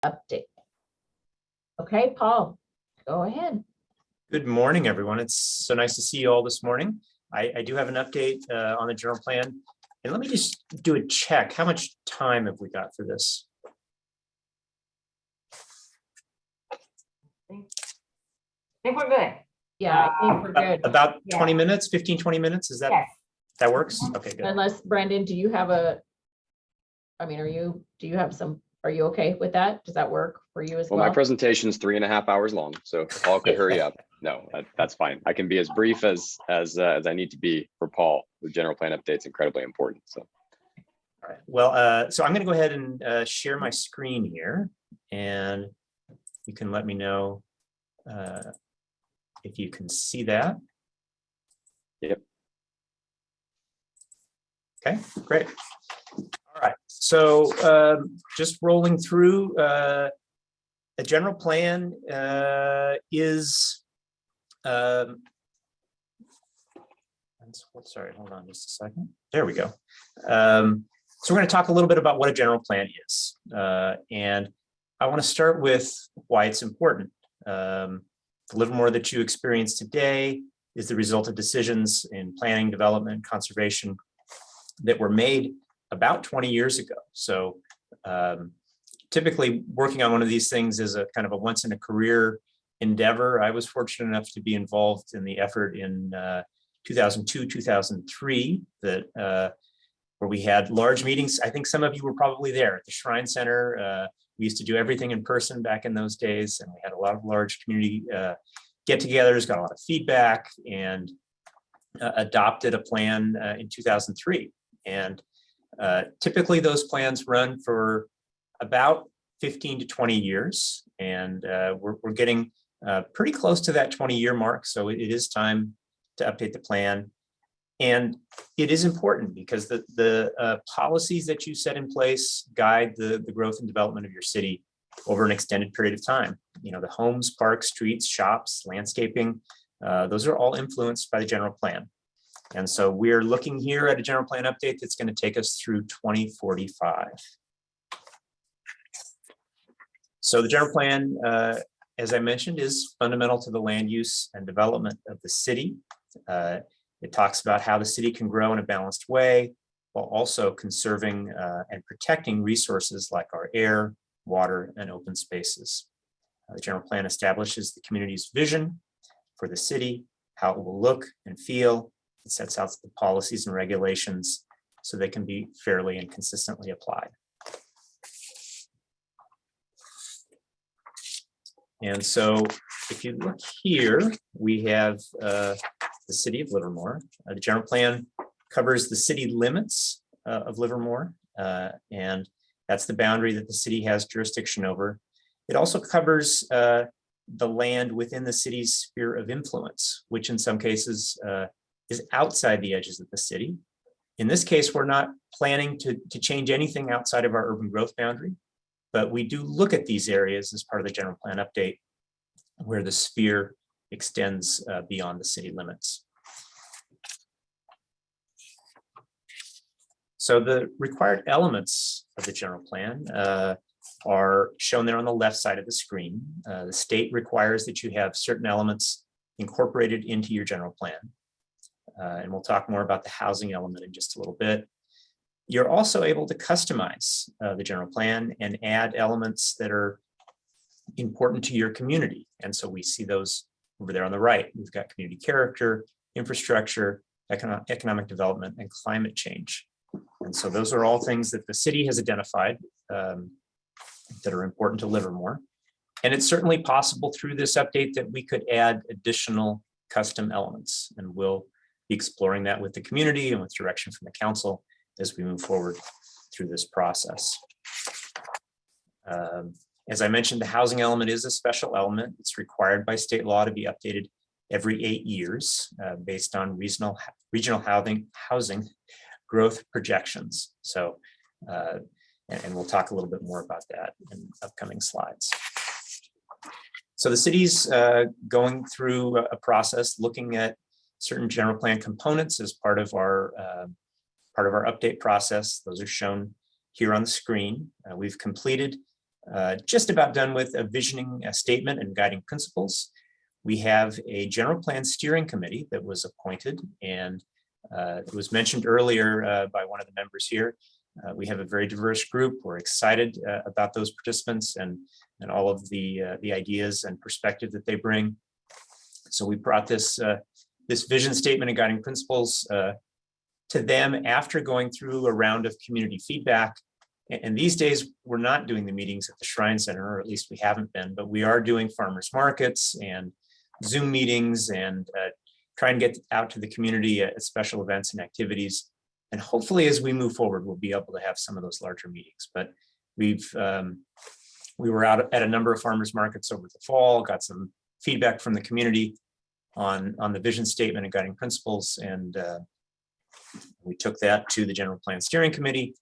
update. Okay, Paul, go ahead. Good morning, everyone. It's so nice to see you all this morning. I do have an update on the general plan. And let me just do a check. How much time have we got for this? I think we're good. Yeah, I think we're good. About 20 Yeah. minutes, 15, 20 minutes? Is that, Yes. that works? Okay, good. Unless, Brendan, do you have a, I mean, do you have some, are you okay with that? Does that work for you as well? Well, my presentation is 3.5 hours long, so if Paul could hurry up. No, that's fine. I can be as brief as I need to be for Paul. The general plan update is incredibly important. So, All right. Well, so I'm going to go ahead and share my screen here, and you can let me know if you can see that. Yep. Okay, great. All right. So just rolling through, the general plan is. Sorry, hold on just a second. There we go. So we're going to talk a little bit about what a general plan is. And I want to start with why it's important. The Livermore that you experience today is the result of decisions in planning, development, conservation that were made about 20 years ago. So typically working on one of these things is a kind of a once in a career endeavor. I was fortunate enough to be involved in the effort in 2002, 2003, that where we had large meetings. I think some of you were probably there at the Shrine Center. We used to do everything in person back in those days, and we had a lot of large community get-togethers, got a lot of feedback, and adopted a plan in 2003. And typically those plans run for about 15 to 20 years, and we're getting pretty close to that 20-year mark. So it is time to update the plan. And it is important because the policies that you set in place guide the growth and development of your city over an extended period of time. You know, the homes, parks, streets, shops, landscaping, those are all influenced by the general plan. And so we're looking here at a general plan update that's going to take us through 2045. So the general plan, as I mentioned, is fundamental to the land use and development of the city. It talks about how the city can grow in a balanced way while also conserving and protecting resources like our air, water, and open spaces. The general plan establishes the community's vision for the city, how it will look and feel. It sets out the policies and regulations so they can be fairly and consistently applied. And so if you look here, we have the city of Livermore. The general plan covers the city limits of Livermore, and that's the boundary that the city has jurisdiction over. It also covers the land within the city's sphere of influence, which in some cases is outside the edges of the city. In this case, we're not planning to change anything outside of our urban growth boundary, but we do look at these areas as part of the general plan update where the sphere extends beyond the city limits. So the required elements of the general plan are shown there on the left side of the screen. The state requires that you have certain elements incorporated into your general plan. And we'll talk more about the housing element in just a little bit. You're also able to customize the general plan and add elements that are important to your community. And so we see those over there on the right. We've got community character, infrastructure, economic development, and climate change. And so those are all things that the city has identified that are important to Livermore. And it's certainly possible through this update that we could add additional custom elements. And we'll be exploring that with the community and with direction from the council as we move forward through this process. As I mentioned, the housing element is a special element. It's required by state law to be updated every 8 years based on regional housing growth projections. So, and we'll talk a little bit more about that in upcoming slides. So the city's going through a process looking at certain general plan components as part of our update process. Those are shown here on the screen. We've completed just about done with a visioning statement and guiding principles. We have a general plan steering committee that was appointed, and it was mentioned earlier by one of the members here. We have a very diverse group. We're excited about those participants and all of the ideas and perspective that they bring. So we brought this vision statement and guiding principles to them after going through a round of community feedback. And these days, we're not doing the meetings at the Shrine Center, or at least we haven't been, but we are doing farmers markets and Zoom meetings and try and get out to the community at special events and activities. And hopefully, as we move forward, we'll be able to have some of those larger meetings. But we were out at a number of farmers markets over the fall, got some feedback from the community on the vision statement and guiding principles, and we took that to the general plan steering committee.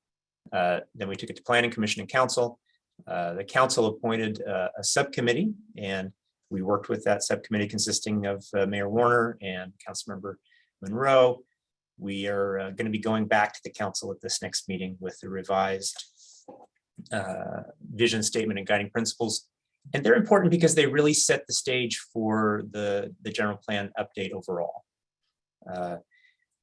Then we took it to planning commission and council. The council appointed a subcommittee, and we worked with that subcommittee consisting of Mayor Warner and Councilmember Monroe. We are going to be going back to the council at this next meeting with the revised vision statement and guiding principles. And they're important because they really set the stage for the general plan update overall.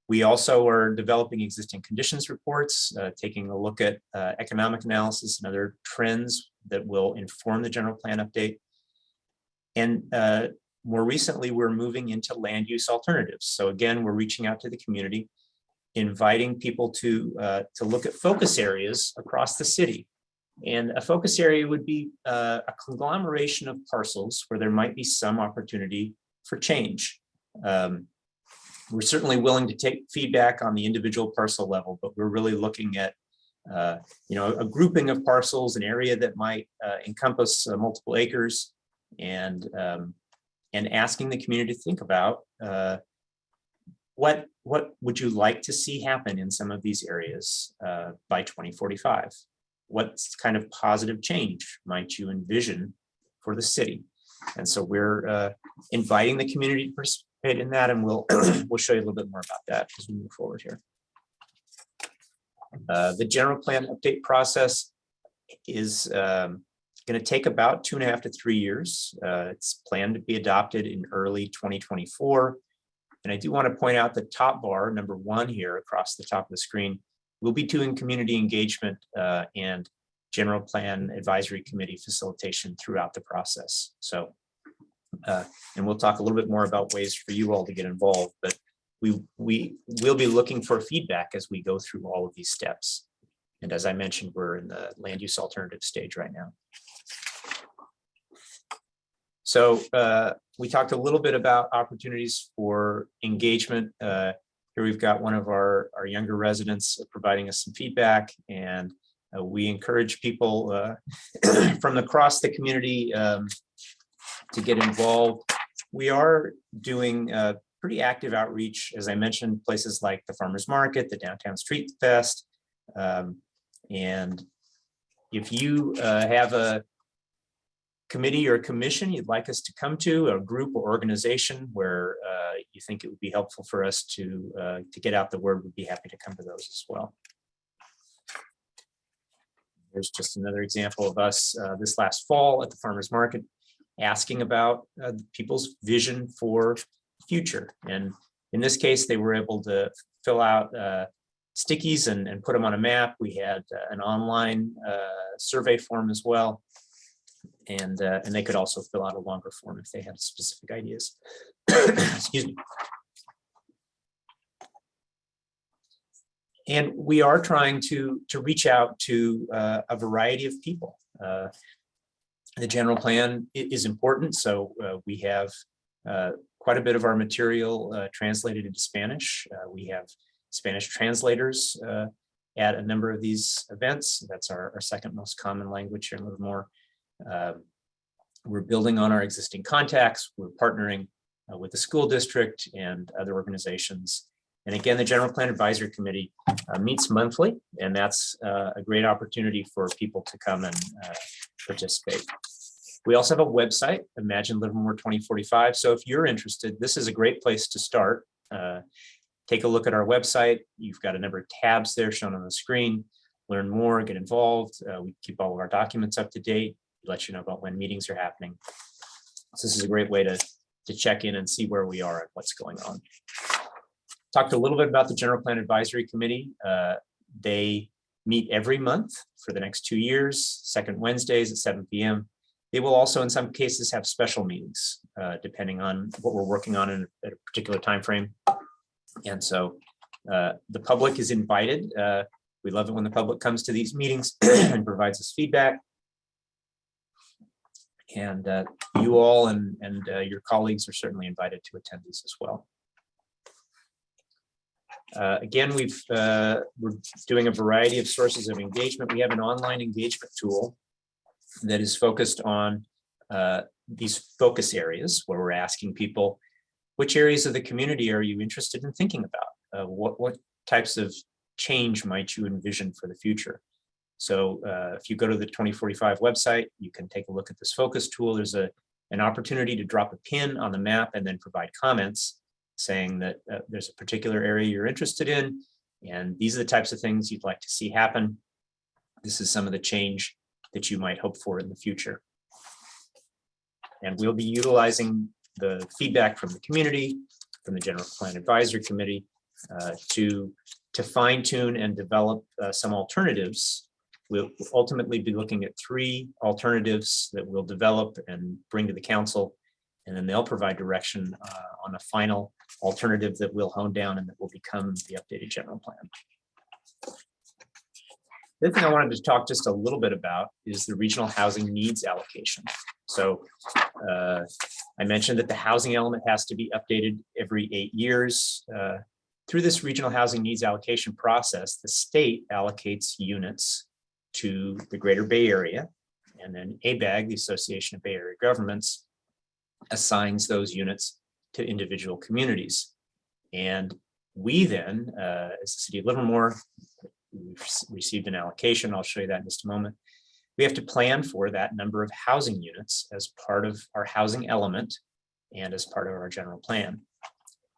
We also are developing existing conditions reports, taking a look at economic analysis and other trends that will inform the general plan update. And more recently, we're moving into land use alternatives. So again, we're reaching out to the community, inviting people to look at focus areas across the city. And a focus area would be a conglomeration of parcels where there might be some opportunity for change. We're certainly willing to take feedback on the individual parcel level, but we're really looking at a grouping of parcels, an area that might encompass multiple acres, and asking the community to think about what would you like to see happen in some of these areas by 2045? What kind of positive change might you envision for the city? And so we're inviting the community to participate in that, and we'll show you a little bit more about that as we move forward here. The general plan update process is going to take about 2.5 to 3 years. It's planned to be adopted in early 2024. And I do want to point out the top bar, number 1 here across the top of the screen. We'll be doing community engagement and general plan advisory committee facilitation throughout the process. So, and we'll talk a little bit more about ways for you all to get involved, but we will be looking for feedback as we go through all of these steps. And as I mentioned, we're in the land use alternative stage right now. So we talked a little bit about opportunities for engagement. Here we've got one of our younger residents providing us some feedback, and we encourage people from across the community to get involved. We are doing pretty active outreach, as I mentioned, places like the Farmers Market, the Downtown Street Fest. And if you have a committee or a commission you'd like us to come to, a group or organization where you think it would be helpful for us to get out the word, we'd be happy to come to those as well. Here's just another example of us this last fall at the Farmers Market asking about people's vision for the future. And in this case, they were able to fill out stickies and put them on a map. We had an online survey form as well. And they could also fill out a longer form if they had specific ideas. Excuse me. And we are trying to reach out to a variety of people. The general plan is important, so we have quite a bit of our material translated into Spanish. We have Spanish translators at a number of these events. That's our second most common language here in Livermore. We're building on our existing contacts. We're partnering with the school district and other organizations. And again, the General Plan Advisory Committee meets monthly, and that's a great opportunity for people to come and participate. We also have a website, Imagine Livermore 2045. So if you're interested, this is a great place to start. Take a look at our website. You've got a number of tabs there shown on the screen. Learn more, get involved. We keep all of our documents up to date. let you know about when meetings are happening. So this is a great way to check in and see where we are and what's going on. Talked a little bit about the General Plan Advisory Committee. They meet every month for the next 2 years, second Wednesdays at 7 p.m. They will also, in some cases, have special meetings, depending on what we're working on at a particular time frame. And so the public is invited. We love it when the public comes to these meetings and provides us feedback. And you all and your colleagues are certainly invited to attend these as well. Again, we're doing a variety of sources of engagement. We have an online engagement tool that is focused on these focus areas where we're asking people, which areas of the community are you interested in thinking about? What types of change might you envision for the future? So if you go to the 2045 website, you can take a look at this focus tool. There's an opportunity to drop a pin on the map and then provide comments saying that there's a particular area you're interested in, and these are the types of things you'd like to see happen. This is some of the change that you might hope for in the future. And we'll be utilizing the feedback from the community, from the General Plan Advisory Committee, to fine tune and develop some alternatives. We'll ultimately be looking at 3 alternatives that we'll develop and bring to the council, and then they'll provide direction on a final alternative that we'll hone down and that will become the updated general plan. The other thing I wanted to talk just a little bit about is the regional housing needs allocation. So I mentioned that the housing element has to be updated every 8 years. Through this regional housing needs allocation process, the state allocates units to the Greater Bay Area, and then ABAG, the Association of Bay Area Governments, assigns those units to individual communities. And we then, as the city of Livermore, we've received an allocation. I'll show you that in just a moment. We have to plan for that number of housing units as part of our housing element and as part of our general plan.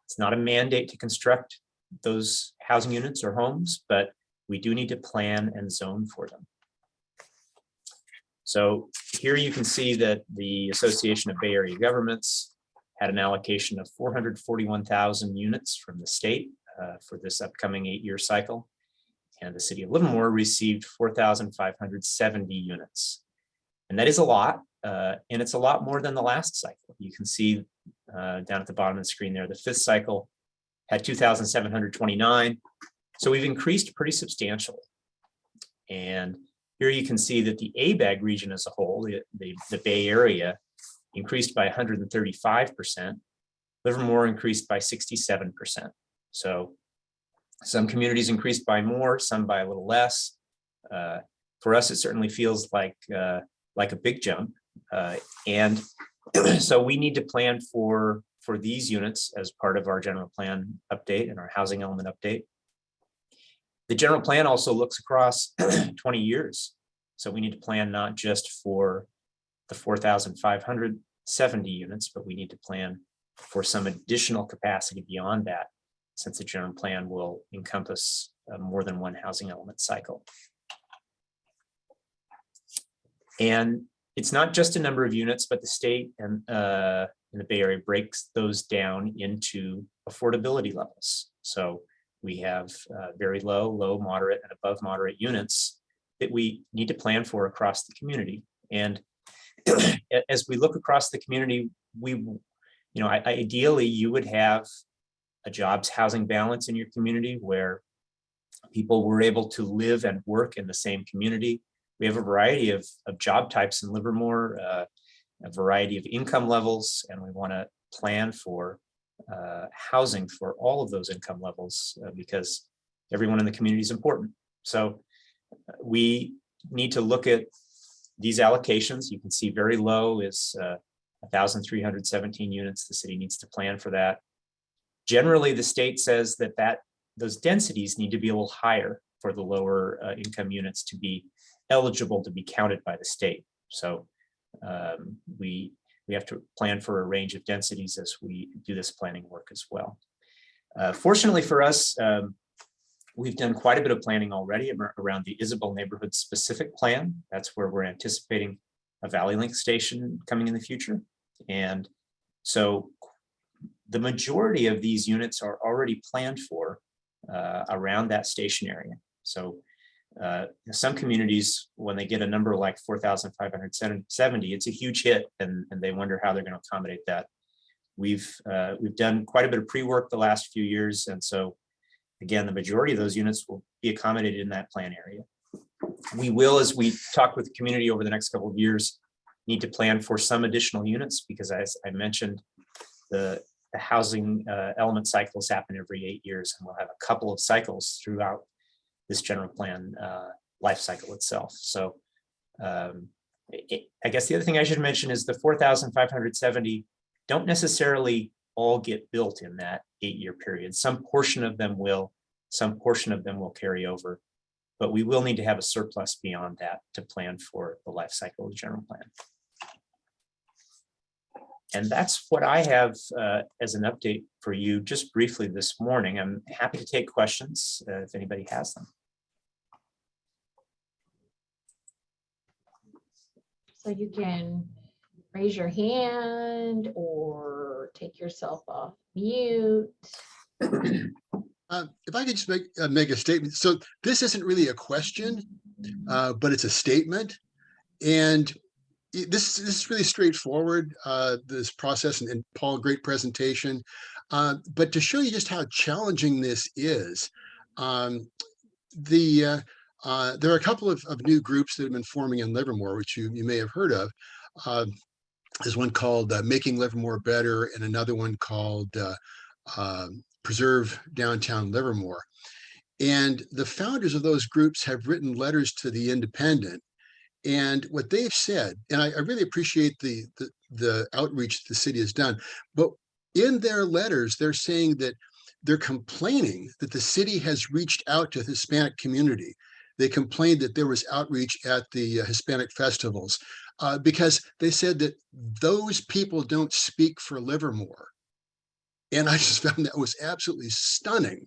It's not a mandate to construct those housing units or homes, but we do need to plan and zone for them. So here you can see that the Association of Bay Area Governments had an allocation of 441,000 units from the state for this upcoming 8-year cycle. And the city of Livermore received 4,570 units. And that is a lot, and it's a lot more than the last cycle. You can see down at the bottom of the screen there, the 5th cycle had 2,729. So we've increased pretty substantially. And here you can see that the ABAG region as a whole, the Bay Area, increased by 135%. Livermore increased by 67%. So some communities increased by more, some by a little less. For us, it certainly feels like a big jump. And so we need to plan for these units as part of our general plan update and our housing element update. The general plan also looks across 20 years. So we need to plan not just for the 4,570 units, but we need to plan for some additional capacity beyond that, since the general plan will encompass more than one housing element cycle. And it's not just a number of units, but the state and in the Bay Area breaks those down into affordability levels. So we have very low, moderate, and above moderate units that we need to plan for across the community. And as we look across the community, ideally you would have a jobs housing balance in your community where people were able to live and work in the same community. We have a variety of job types in Livermore, a variety of income levels, and we want to plan for housing for all of those income levels because everyone in the community is important. So we need to look at these allocations. You can see very low is 1,317 units. The city needs to plan for that. Generally, the state says that those densities need to be a little higher for the lower income units to be eligible to be counted by the state. So we have to plan for a range of densities as we do this planning work as well. Fortunately for us, we've done quite a bit of planning already around the Isabel neighborhood specific plan. That's where we're anticipating a Valley Link station coming in the future. And so the majority of these units are already planned for around that station area. So some communities, when they get a number like 4,570, it's a huge hit, and they wonder how they're going to accommodate that. We've done quite a bit of pre-work the last few years, and so again, the majority of those units will be accommodated in that plan area. We will, as we talk with the community over the next couple of years, need to plan for some additional units because, as I mentioned, the housing element cycles happen every 8 years, and we'll have a couple of cycles throughout this general plan life cycle itself. So I guess the other thing I should mention is the 4,570 don't necessarily all get built in that 8-year period. Some portion of them will, some portion of them will carry over, but we will need to have a surplus beyond that to plan for the life cycle of the general plan. And that's what I have as an update for you just briefly this morning. I'm happy to take questions if anybody has them. So you can raise your hand or take yourself off mute. If I could just make a statement. So this isn't really a question, but it's a statement. And this is really straightforward, this process, and Paul, great presentation. But to show you just how challenging this is, there are a couple of new groups that have been forming in Livermore, which you may have heard of. There's one called Making Livermore Better, and another one called Preserve Downtown Livermore. And the founders of those groups have written letters to the Independent. And what they've said, and I really appreciate the outreach the city has done, but in their letters, they're saying that they're complaining that the city has reached out to the Hispanic community. They complained that there was outreach at the Hispanic festivals because they said that those people don't speak for Livermore. And I just found that was absolutely stunning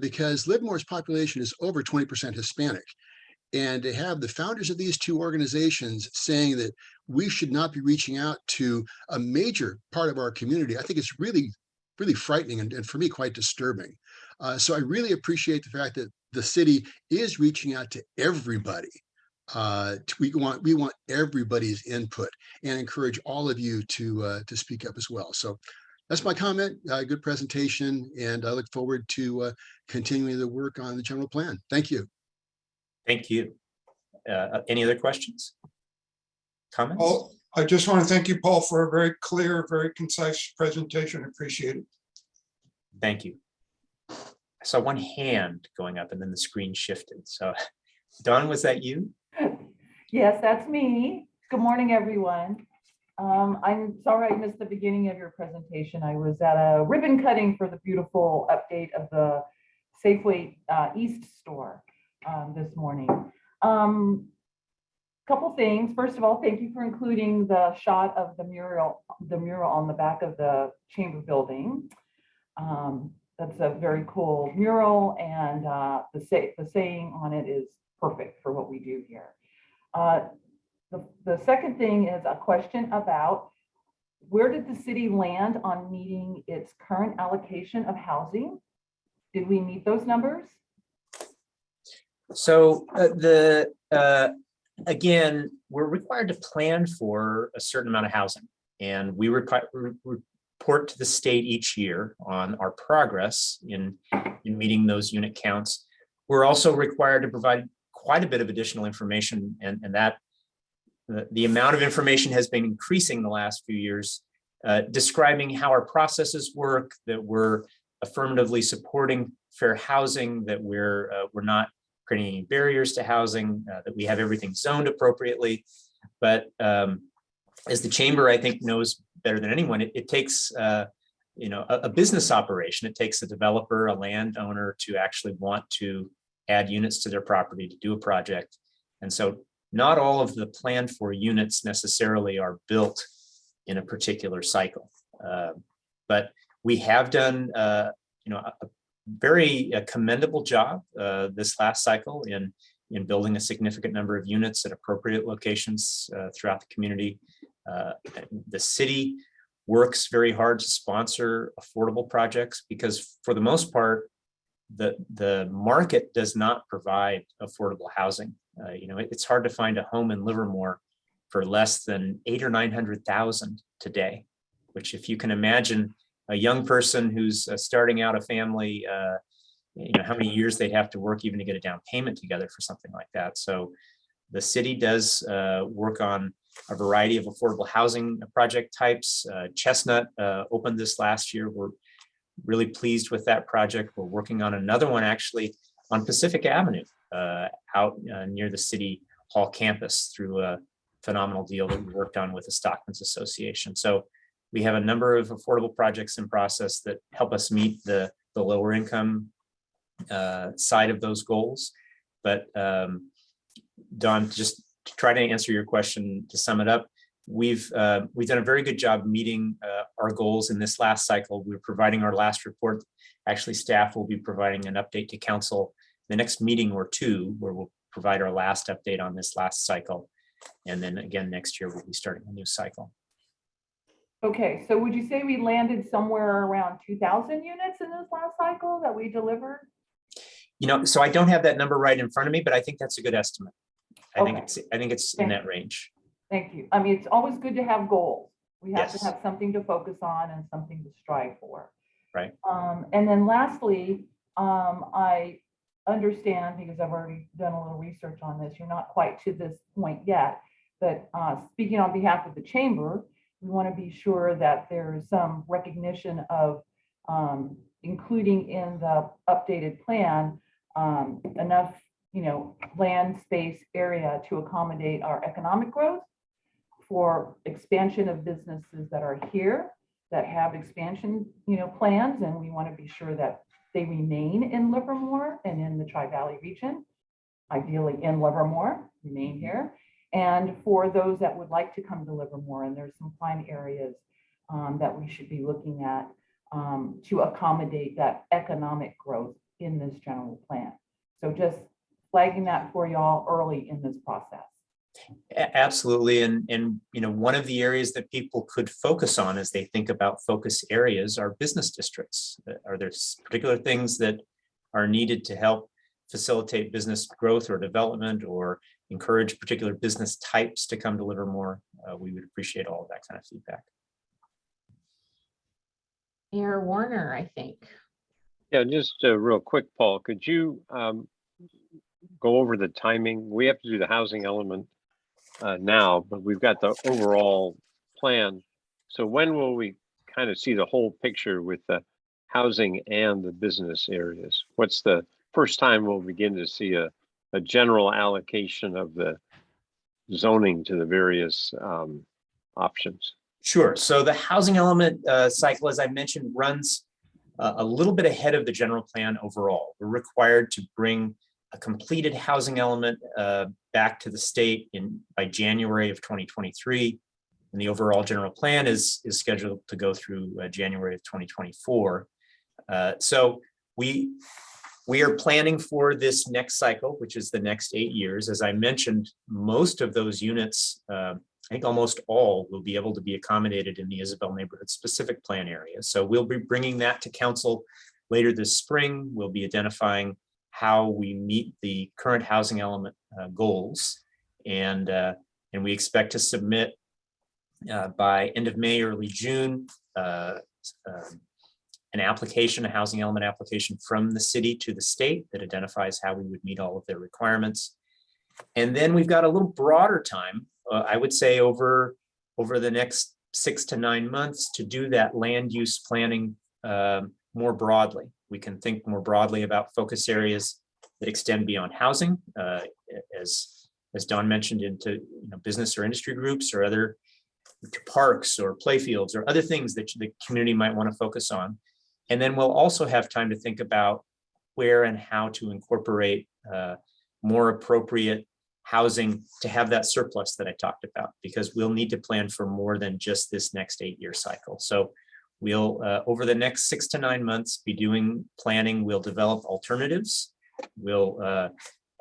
because Livermore's population is over 20% Hispanic. And to have the founders of these two organizations saying that we should not be reaching out to a major part of our community, I think it's really, really frightening and for me quite disturbing. So I really appreciate the fact that the city is reaching out to everybody. We want everybody's input and encourage all of you to speak up as well. So that's my comment. Good presentation, and I look forward to continuing the work on the general plan. Thank you. Thank you. Any other questions? Comments? Paul, I just want to thank you, Paul, for a very clear, very concise presentation. Appreciate it. Thank you. I saw one hand going up and then the screen shifted. So Dawn, was that you? Yes, that's me. Good morning, everyone. I'm sorry I missed the beginning of your presentation. I was at a ribbon cutting for the beautiful update of the Safeway East store this morning. Couple things. First of all, thank you for including the shot of the mural on the back of the chamber building. That's a very cool mural, and the saying on it is perfect for what we do here. The second thing is a question about where did the city land on meeting its current allocation of housing? Did we meet those numbers? So again, we're required to plan for a certain amount of housing, and we report to the state each year on our progress in meeting those unit counts. We're also required to provide quite a bit of additional information, and that the amount of information has been increasing the last few years, describing how our processes work, that we're affirmatively supporting fair housing, that we're not creating any barriers to housing, that we have everything zoned appropriately. But as the chamber, I think, knows better than anyone, it takes a business operation. It takes a developer, a landowner, to actually want to add units to their property to do a project. And so not all of the planned for units necessarily are built in a particular cycle. But we have done a very commendable job this last cycle in in building a significant number of units at appropriate locations throughout the community. The city works very hard to sponsor affordable projects because for the most part, the market does not provide affordable housing. It's hard to find a home in Livermore for less than 800,000 or 900,000 today, which if you can imagine a young person who's starting out a family, how many years they'd have to work even to get a down payment together for something like that. So the city does work on a variety of affordable housing project types. Chestnut opened this last year. We're really pleased with that project. We're working on another one actually on Pacific Avenue out near the City Hall campus through a phenomenal deal that we worked on with the Stockman's Association. So we have a number of affordable projects in process that help us meet the lower income side of those goals. But Don, just to try to answer your question, to sum it up, we've done a very good job meeting our goals in this last cycle. We're providing our last report. Actually, staff will be providing an update to council the next meeting or two, where we'll provide our last update on this last cycle. And then again, next year, we'll be starting a new cycle. Okay, so would you say we landed somewhere around 2,000 units in this last cycle that we delivered? So I don't have that number right in front of me, but I think that's a good estimate. I think it's in Thank that range. Thank you. I mean, it's always good to have goals. We have Yes. to have something to focus on and something to strive for. Right. And then lastly, I understand, because I've already done a little research on this, you're not quite to this point yet, but speaking on behalf of the chamber, we want to be sure that there's some recognition of including in the updated plan enough, land, space, area to accommodate our economic growth, for expansion of businesses that are here that have expansion, plans, and we want to be sure that they remain in Livermore and in the Tri-Valley region, ideally in Livermore, remain here. And for those that would like to come to Livermore, and there's some prime areas that we should be looking at to accommodate that economic growth in this general plan. So just flagging that for y'all early in this process. Absolutely. And one of the areas that people could focus on as they think about focus areas are business districts. Are there particular things that are needed to help facilitate business growth or development, or encourage particular business types to come to Livermore? We would appreciate all of that kind of feedback. Mayor Warner, I think. Yeah, just real quick, Paul, could you go over the timing? We have to do the housing element now, but we've got the overall plan. So when will we kind of see the whole picture with the housing and the business areas? What's the first time we'll begin to see a general allocation of the zoning to the various options? Sure. So the housing element cycle, as I mentioned, runs a little bit ahead of the general plan overall. We're required to bring a completed housing element back to the state by January of 2023. And the overall general plan is scheduled to go through January of 2024. So we are planning for this next cycle, which is the next 8 years. As I mentioned, most of those units, I think almost all, will be able to be accommodated in the Isabel neighborhood specific plan area. So we'll be bringing that to council later this spring. We'll be identifying how we meet the current housing element goals. And we expect to submit by end of May, early June, an application, a housing element application from the city to the state that identifies how we would meet all of their requirements. And then we've got a little broader time, I would say over the next 6 to 9 months, to do that land use planning more broadly. We can think more broadly about focus areas that extend beyond housing, as Don mentioned, into business or industry groups, or other parks or playfields or other things that the community might want to focus on. And then we'll also have time to think about where and how to incorporate more appropriate housing to have that surplus that I talked about, because we'll need to plan for more than just this next 8-year cycle. So we'll, over the next 6 to 9 months, be doing planning. We'll develop alternatives. We'll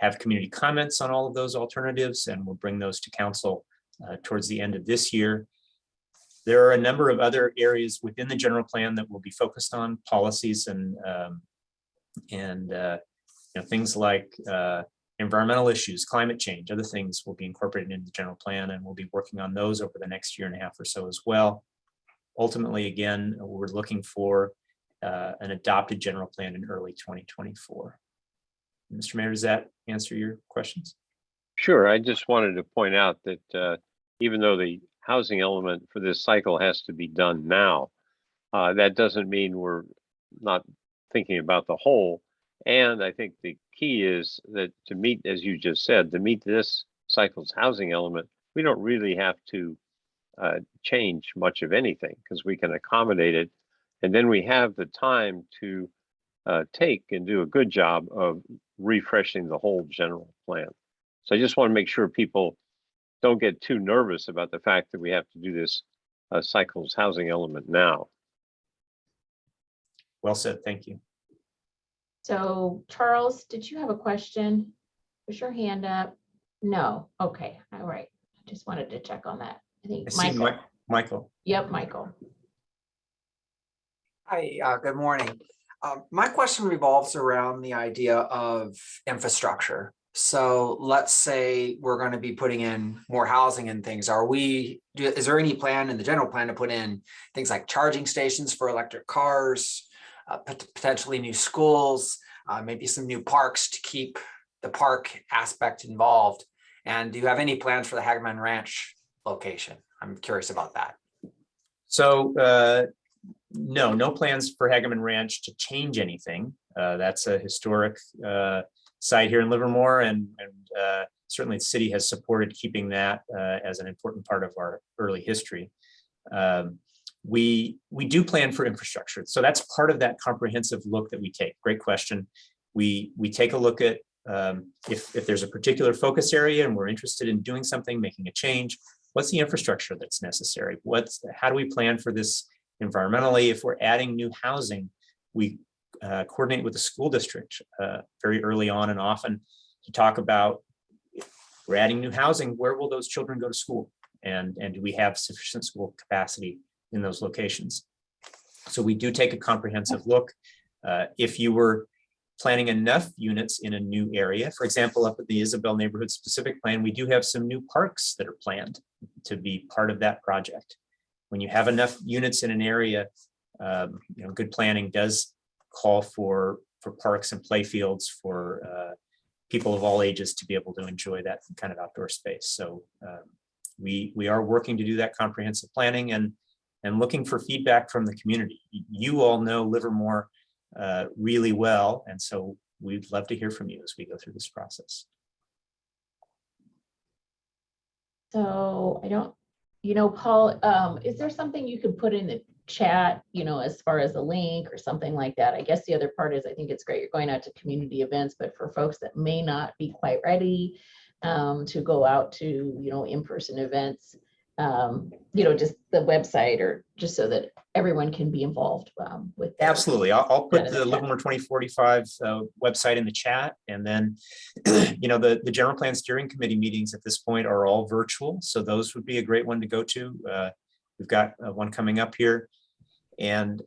have community comments on all of those alternatives, and we'll bring those to council towards the end of this year. There are a number of other areas within the general plan that we'll be focused on, policies and things like environmental issues, climate change, other things will be incorporated into the general plan, and we'll be working on those over the next year and a half or so as well. Ultimately, again, we're looking for an adopted general plan in early 2024. Mr. Mayor, does that answer your questions? Sure. I just wanted to point out that even though the housing element for this cycle has to be done now, that doesn't mean we're not thinking about the whole. And I think the key is that to meet, as you just said, to meet this cycle's housing element, we don't really have to change much of anything because we can accommodate it. And then we have the time to take and do a good job of refreshing the whole general plan. So I just want to make sure people don't get too nervous about the fact that we have to do this cycle's housing element now. Well said, thank you. So Charles, did you have a question? Push your hand up. No, okay, all right. I just wanted to check on that. I I think see Michael. Michael. Yep, Michael. Hi, good morning. My question revolves around the idea of infrastructure. So let's say we're going to be putting in more housing and things. Is there any plan in the general plan to put in things like charging stations for electric cars, potentially new schools, maybe some new parks to keep the park aspect involved? And do you have any plans for the Hageman Ranch location? I'm curious about that. So no plans for Hageman Ranch to change anything. That's a historic site here in Livermore, and certainly the city has supported keeping that as an important part of our early history. We do plan for infrastructure, so that's part of that comprehensive look that we take. Great question. We take a look at if there's a particular focus area and we're interested in doing something, making a change. What's the infrastructure that's necessary? How do we plan for this environmentally? If we're adding new housing, we coordinate with the school district very early on and often to talk about if we're adding new housing, where will those children go to school? And do we have sufficient school capacity in those locations? So we do take a comprehensive look. If you were planning enough units in a new area, for example, up at the Isabel neighborhood specific plan, we do have some new parks that are planned to be part of that project. When you have enough units in an area, good planning does call for parks and play fields for people of all ages to be able to enjoy that kind of outdoor space. So we are working to do that comprehensive planning and looking for feedback from the community. You all know Livermore really well, and so we'd love to hear from you as we go through this process. So I don't, Paul, is there something you could put in the chat, as far as a link or something like that? I guess the other part is I think it's great you're going out to community events, but for folks that may not be quite ready to go out to, in-person events, just the website, or just so that everyone can be involved with that. Absolutely. I'll put in the the chat. Livermore 2045 website in the chat. And then, the general plan steering committee meetings at this point are all virtual. So those would be a great one to go to. We've got one coming up here. And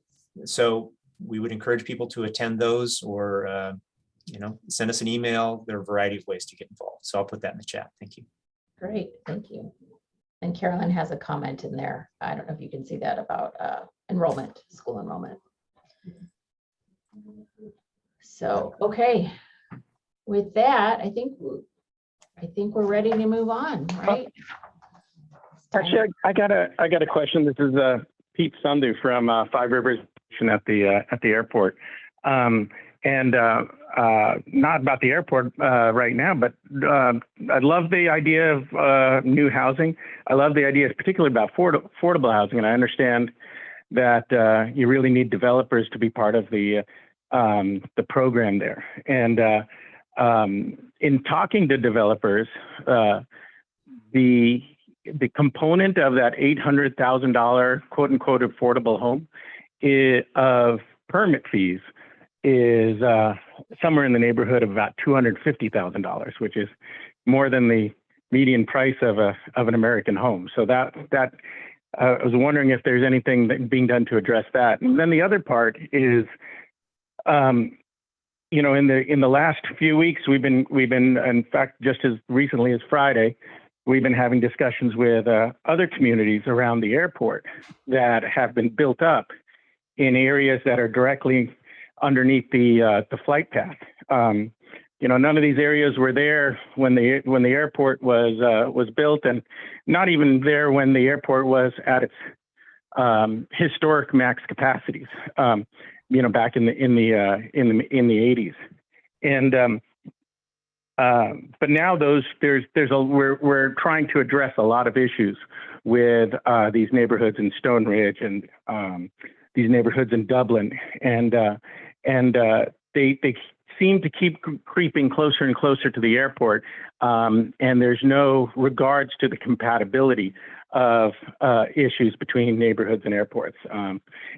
so we would encourage people to attend those or, send us an email. There are a variety of ways to get involved. So I'll put that in the chat. Thank you. Great, thank you. And Carolyn has a comment in there. I don't know if you can see that about enrollment, school enrollment. So, okay. With that, I think we're ready to move on, right? Actually, I got a question. This is Pete Sundhu from Five Rivers at the airport, and not about the airport right now, but I love the idea of new housing. I love the idea, particularly about affordable housing, and I understand that you really need developers to be part of the program there. And in talking to developers, the component of that $800,000 quote unquote affordable home of permit fees is somewhere in the neighborhood of about $250,000, which is more than the median price of an American home. So that I was wondering if there's anything being done to address that. And then the other part is, you know, in the last few weeks, we've been, in fact, just as recently as Friday, we've been having discussions with other communities around the airport that have been built up in areas that are directly underneath the flight path. You know, none of these areas were there when the airport was built, and not even there when the airport was at its historic max capacities. You know, back in the 80s, and but now we're trying to address a lot of issues with these neighborhoods in Stone Ridge and these neighborhoods in Dublin, and they seem to keep creeping closer and closer to the airport, and there's no regards to the compatibility of issues between neighborhoods and airports.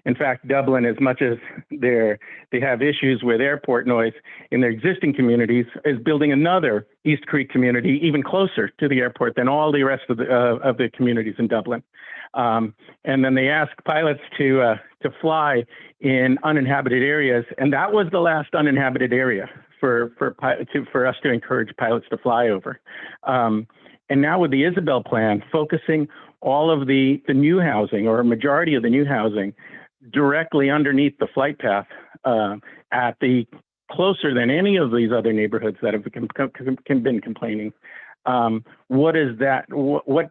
In fact, Dublin, as much as they have issues with airport noise in their existing communities, is building another East Creek community even closer to the airport than all the rest of the communities in Dublin. And then they ask pilots to fly in uninhabited areas, and that was the last uninhabited area for us to encourage pilots to fly over. And now with the Isabel plan, focusing all of the new housing, or a majority of the new housing, directly underneath the flight path, at the closer than any of these other neighborhoods that have been complaining. What is that? What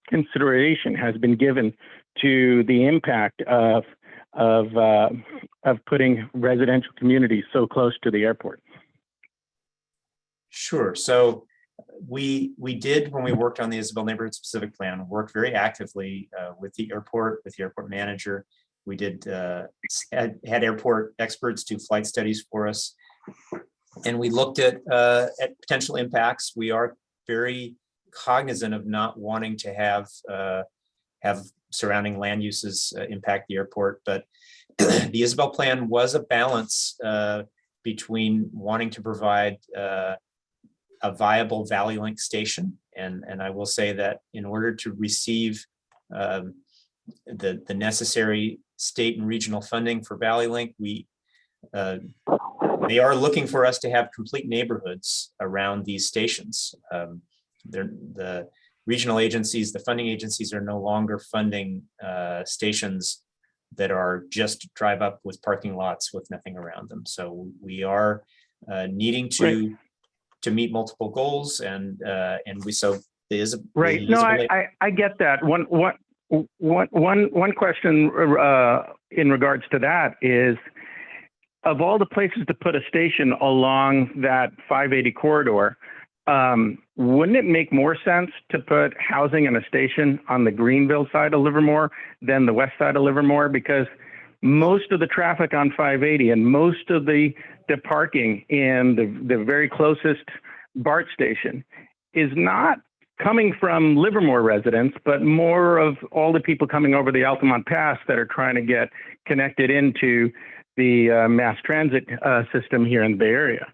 consideration has been given to the impact of putting residential communities so close to the airport? Sure. So we did, when we worked on the Isabel neighborhood specific plan, worked very actively with the airport manager. We did had airport experts do flight studies for us, and we looked at potential impacts. We are very cognizant of not wanting to have surrounding land uses impact the airport, but the Isabel plan was a balance between wanting to provide a viable Valley Link station, and I will say that in order to receive the necessary state and regional funding for Valley Link, they are looking for us to have complete neighborhoods around these stations. The regional agencies, the funding agencies, are no longer funding stations that are just drive up with parking lots with nothing around them. So we are needing to meet multiple goals, and so there is a right. No, I get that. One question in regards to that is, of all the places to put a station along that 580 corridor, wouldn't it make more sense to put housing and a station on the Greenville side of Livermore than the west side of Livermore? Because most of the traffic on 580 and most of the parking in the very closest BART station is not coming from Livermore residents, but more of all the people coming over the Altamont Pass that are trying to get connected into the mass transit system here in the Bay Area.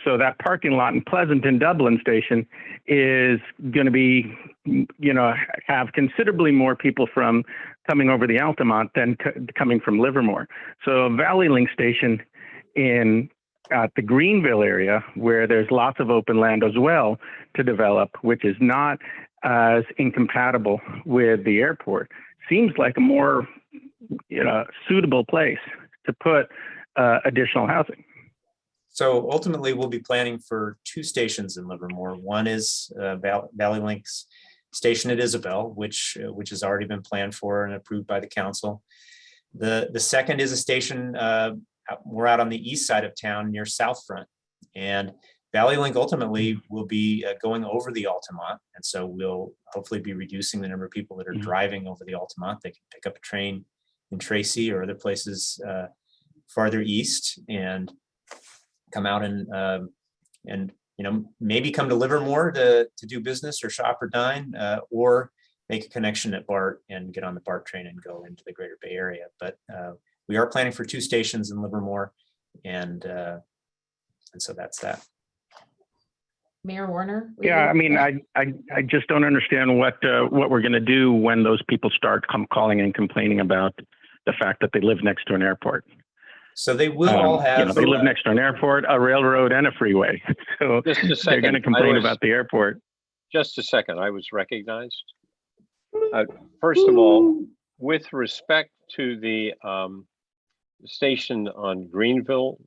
So that parking lot in Pleasanton Dublin station is going to be, have considerably more people from coming over the Altamont than coming from Livermore. So a Valley Link station in the Greenville area, where there's lots of open land as well to develop, which is not as incompatible with the airport, seems like a more suitable place to put additional housing. So ultimately, we'll be planning for two stations in Livermore. One is Valley Link's station at Isabel, which has already been planned for and approved by the council. The second is a station more out on the east side of town near Southfront, and Valley Link ultimately will be going over the Altamont, and so we'll hopefully be reducing the number of people that are driving over the Altamont. They can pick up a train in Tracy or other places farther east and come out and maybe come to Livermore to do business or shop or dine, or make a connection at BART and get on the BART train and go into the greater Bay Area. But we are planning for two stations in Livermore, and And so that's that. Mayor Warner? were Yeah, you- I mean, I just don't understand what we're going to do when those people start calling and complaining about the fact that they live next to an airport. So they will all have. They live next to an airport, a railroad, and a freeway. So Just a they're second. going to complain about the airport. Just a second, I was recognized. First of all, with respect to the station on Greenville,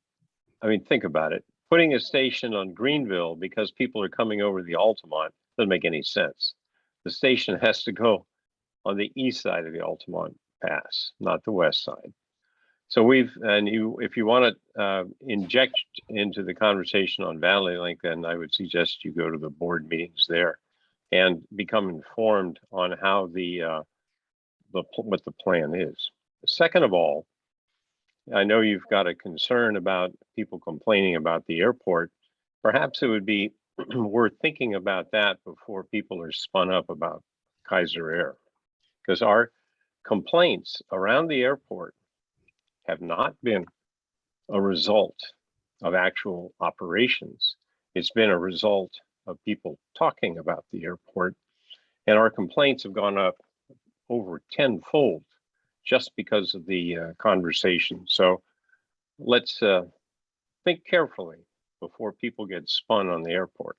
I mean, think about it. Putting a station on Greenville because people are coming over the Altamont doesn't make any sense. The station has to go on the east side of the Altamont Pass, not the west side. So if you want to inject into the conversation on Valley Link, then I would suggest you go to the board meetings there and become informed on how what the plan is. Second of all, I know you've got a concern about people complaining about the airport. Perhaps it would be worth thinking about that before people are spun up about Kaiser Air, because our complaints around the airport have not been a result of actual operations. It's been a result of people talking about the airport, and our complaints have gone up over tenfold just because of the conversation. So let's think carefully before people get spun on the airport.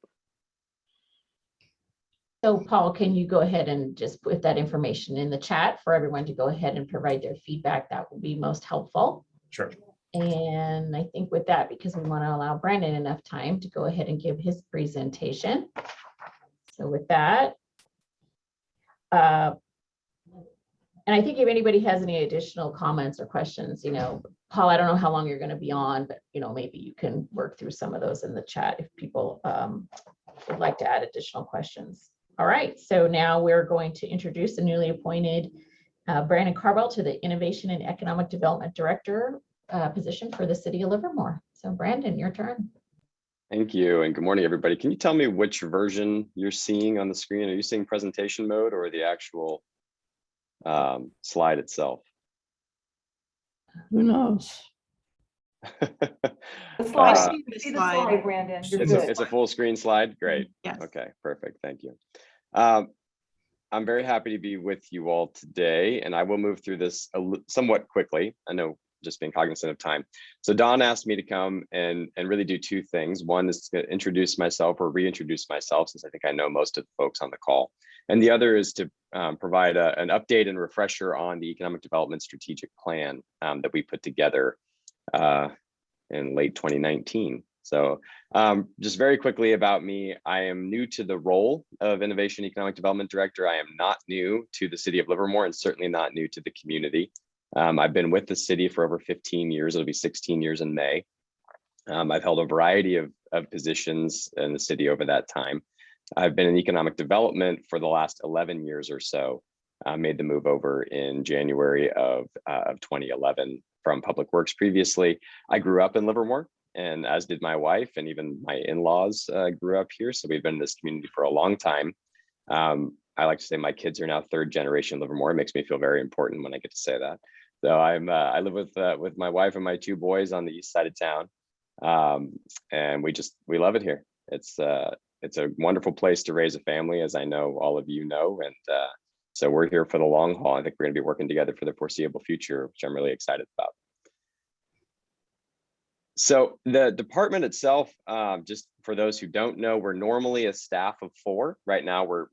So Paul, can you go ahead and just put that information in the chat for everyone to go ahead and provide their feedback? That will be most helpful. Sure. And I think with that, because we want to allow Brandon enough time to go ahead and give his presentation. So with that, and I think if anybody has any additional comments or questions, Paul, I don't know how long you're going to be on, but maybe you can work through some of those in the chat if people would like to add additional questions. All right, so now we're going to introduce the newly appointed Brandon Cardwell to the Innovation and Economic Development Director position for the City of Livermore. So Brandon, your turn. Thank you, and good morning, everybody. Can you tell me which version you're seeing on the screen? Are you seeing presentation mode or the actual slide itself? Who knows? The slide, See see the slide, Brandon. You're It's good. a full screen slide. Great. Yes. Okay, perfect. Thank you. I'm very happy to be with you all today, and I will move through this somewhat quickly. I know, just being cognizant of time. So Don asked me to come and really do two things. One is to introduce myself or reintroduce myself, since I think I know most of the folks on the call. And the other is to provide an update and refresher on the economic development strategic plan that we put together in late 2019. So just very quickly about me, I am new to the role of Innovation Economic Development Director. I am not new to the city of Livermore and certainly not new to the community. I've been with the city for over 15 years. It'll be 16 years in May. I've held a variety of positions in the city over that time. I've been in economic development for the last 11 years or so. I made the move over in January of 2011 from Public Works previously. I grew up in Livermore, and as did my wife, and even my in-laws grew up here. So we've been in this community for a long time. I like to say my kids are now third generation Livermore. It makes me feel very important when I get to say that. So I live with my wife and my two boys on the east side of town, and we love it here. It's a wonderful place to raise a family, as I know all of you know, and so we're here for the long haul. I think we're going to be working together for the foreseeable future, which I'm really excited about. So the department itself, just for those who don't know, we're normally a staff of 4. Right now we're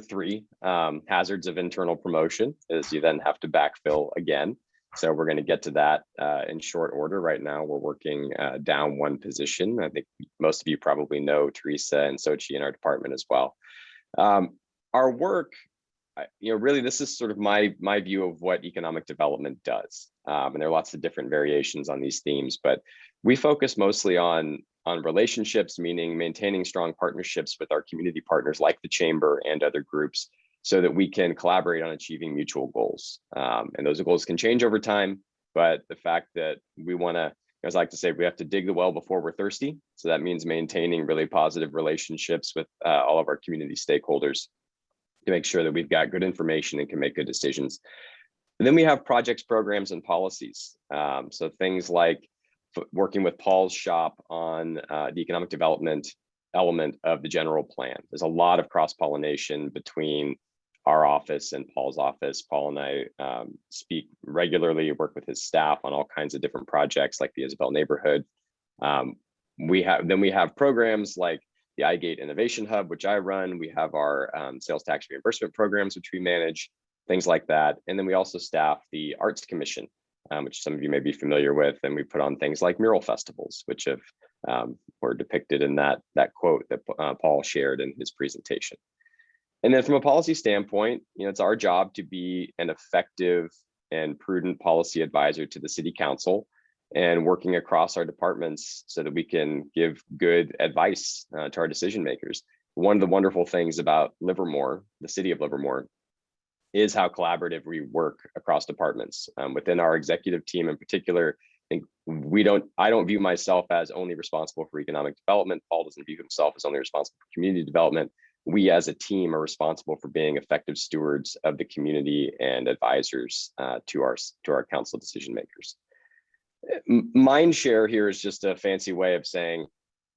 3. Hazards of internal promotion is you then have to backfill again. So we're going to get to that in short order. Right now we're working down 1 position. I think most of you probably know Teresa and Sochi in our department as well. Our work, really this is sort of my view of what economic development does. And there are lots of different variations on these themes, but we focus mostly on relationships, meaning maintaining strong partnerships with our community partners like the Chamber and other groups, so that we can collaborate on achieving mutual goals. And those goals can change over time, but the fact that we want to, as I like to say, we have to dig the well before we're thirsty. So that means maintaining really positive relationships with all of our community stakeholders to make sure that we've got good information and can make good decisions. And then we have projects, programs, and policies. So things like working with Paul's shop on the economic development element of the general plan. There's a lot of cross-pollination between our office and Paul's office. Paul and I speak regularly, work with his staff on all kinds of different projects like the Isabel neighborhood. We have programs like the iGate Innovation Hub, which I run. We have our sales tax reimbursement programs, which we manage, things like that. And then we also staff the Arts Commission, which some of you may be familiar with. And we put on things like mural festivals, which have were depicted in that quote that Paul shared in his presentation. And then from a policy standpoint, it's our job to be an effective and prudent policy advisor to the city council and working across our departments so that we can give good advice to our decision makers. One of the wonderful things about Livermore, the city of Livermore, is how collaborative we work across departments. Within our executive team in particular, I think I don't view myself as only responsible for economic development. Paul doesn't view himself as only responsible for community development. We as a team are responsible for being effective stewards of the community and advisors to our council decision makers. Mind share here is just a fancy way of saying,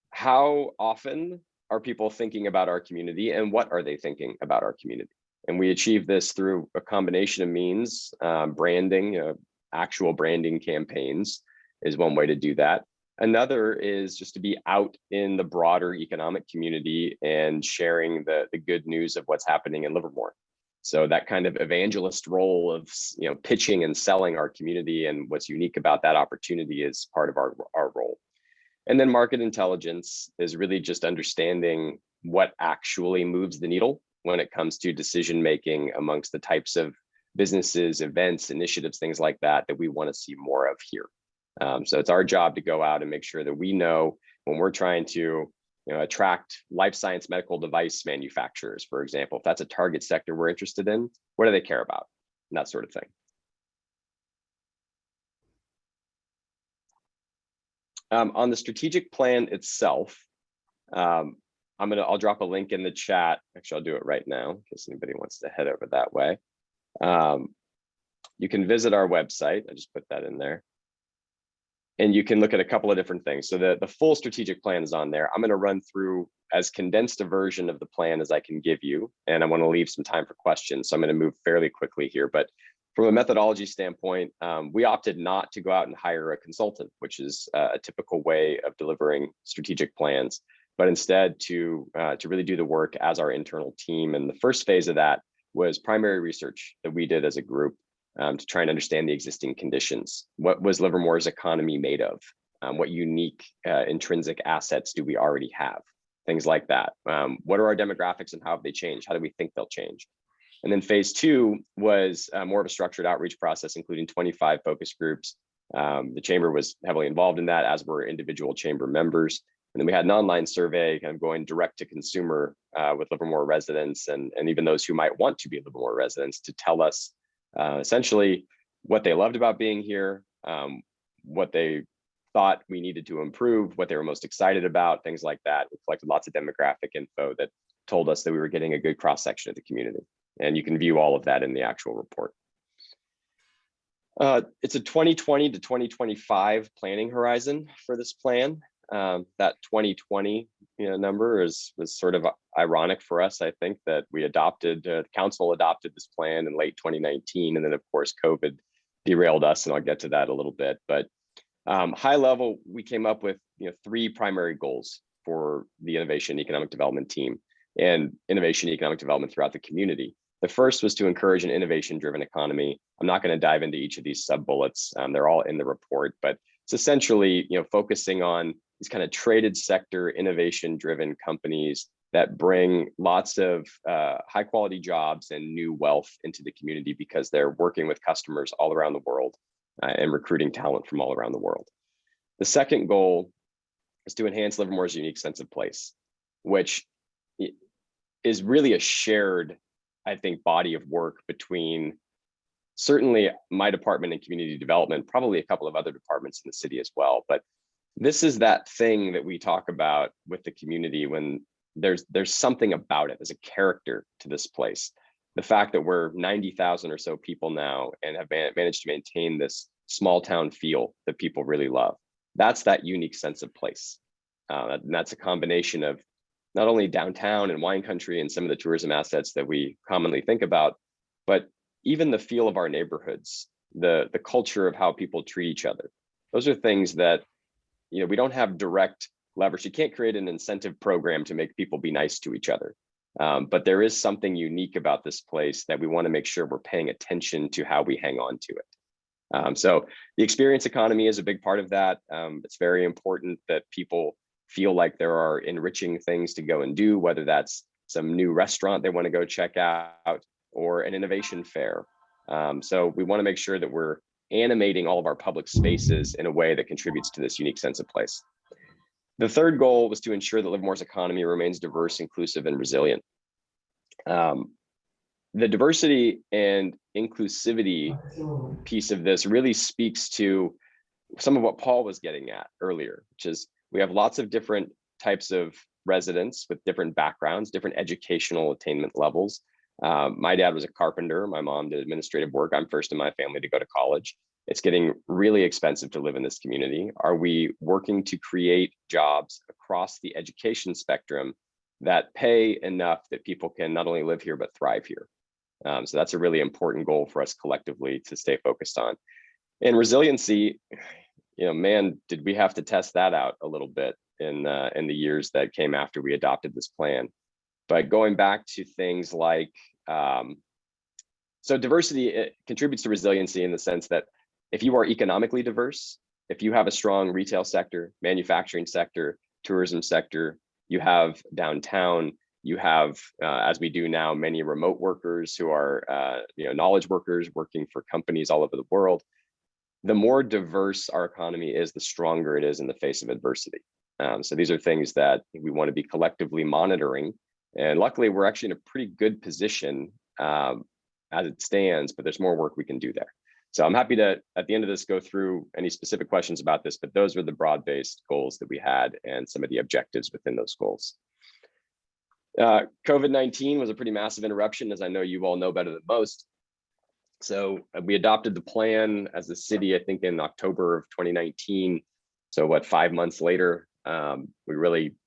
how often are people thinking about our community and what are they thinking about our community? And we achieve this through a combination of means. Branding, actual branding campaigns is one way to do that. Another is just to be out in the broader economic community and sharing the good news of what's happening in Livermore. So that kind of evangelist role of pitching and selling our community and what's unique about that opportunity is part of our role. And then market intelligence is really just understanding what actually moves the needle when it comes to decision making amongst the types of businesses, events, initiatives, things like that we want to see more of here. So it's our job to go out and make sure that we know when we're trying to attract life science medical device manufacturers, for example, if that's a target sector we're interested in, what do they care about? And that sort of thing. On the strategic plan itself, I'll drop a link in the chat. Actually, I'll do it right now in case anybody wants to head over that way. You can visit our website. I just put that in there. And you can look at a couple of different things. So the full strategic plan is on there. I'm going to run through as condensed a version of the plan as I can give you. And I want to leave some time for questions. So I'm going to move fairly quickly here. But from a methodology standpoint, we opted not to go out and hire a consultant, which is a typical way of delivering strategic plans, but instead to really do the work as our internal team. And the first phase of that was primary research that we did as a group. To try and understand the existing conditions. What was Livermore's economy made of? What unique intrinsic assets do we already have? Things like that. What are our demographics and how have they changed? How do we think they'll change? And then phase two was more of a structured outreach process, including 25 focus groups. The chamber was heavily involved in that, as were individual chamber members. And then we had an online survey kind of going direct to consumer with Livermore residents and even those who might want to be Livermore residents to tell us essentially what they loved about being here, what they thought we needed to improve, what they were most excited about, things like that. We collected lots of demographic info that told us that we were getting a good cross-section of the community. And you can view all of that in the actual report. It's a 2020 to 2025 planning horizon for this plan. That 2020 number was sort of ironic for us. I think that we the council adopted this plan in late 2019, and then of course COVID derailed us, and I'll get to that a little bit. But high level, we came up with 3 primary goals for the innovation economic development team and innovation economic development throughout the community. The first was to encourage an innovation-driven economy. I'm not going to dive into each of these sub-bullets. They're all in the report, but it's essentially focusing on these kind of traded sector innovation-driven companies that bring lots of high quality jobs and new wealth into the community because they're working with customers all around the world and recruiting talent from all around the world. The second goal is to enhance Livermore's unique sense of place, which is really a shared, I think, body of work between certainly my department in community development, probably a couple of other departments in the city as well. But this is that thing that we talk about with the community when there's something about it. There's a character to this place. The fact that we're 90,000 or so people now and have managed to maintain this small town feel that people really love. That's that unique sense of place. And that's a combination of not only downtown and wine country and some of the tourism assets that we commonly think about, but even the feel of our neighborhoods, the culture of how people treat each other. Those are things that, you know, we don't have direct leverage. You can't create an incentive program to make people be nice to each other. But there is something unique about this place that we want to make sure we're paying attention to how we hang on to it. So the experience economy is a big part of that. It's very important that people feel like there are enriching things to go and do, whether that's some new restaurant they want to go check out or an innovation fair. So we want to make sure that we're animating all of our public spaces in a way that contributes to this unique sense of place. The third goal was to ensure that Livermore's economy remains diverse, inclusive, and resilient. The diversity and inclusivity piece of this really speaks to some of what Paul was getting at earlier, which is we have lots of different types of residents with different backgrounds, different educational attainment levels. My dad was a carpenter. My mom did administrative work. I'm first in my family to go to college. It's getting really expensive to live in this community. Are we working to create jobs across the education spectrum that pay enough that people can not only live here, but thrive here? So that's a really important goal for us collectively to stay focused on. And resiliency, you know, man, did we have to test that out a little bit in the years that came after we adopted this plan. But going back to things like, so diversity, it contributes to resiliency in the sense that if you are economically diverse, if you have a strong retail sector, manufacturing sector, tourism sector, you have downtown, you have, as we do now, many remote workers who are, you know, knowledge workers working for companies all over the world. The more diverse our economy is, the stronger it is in the face of adversity. So these are things that we want to be collectively monitoring. And luckily, we're actually in a pretty good position as it stands, but there's more work we can do there. So I'm happy to, at the end of this, go through any specific questions about this, but those were the broad-based goals that we had and some of the objectives within those goals. COVID-19 was a pretty massive interruption, as I know you all know better than most. So we adopted the plan as a city, I think in October of 2019. So what, 5 months later, we really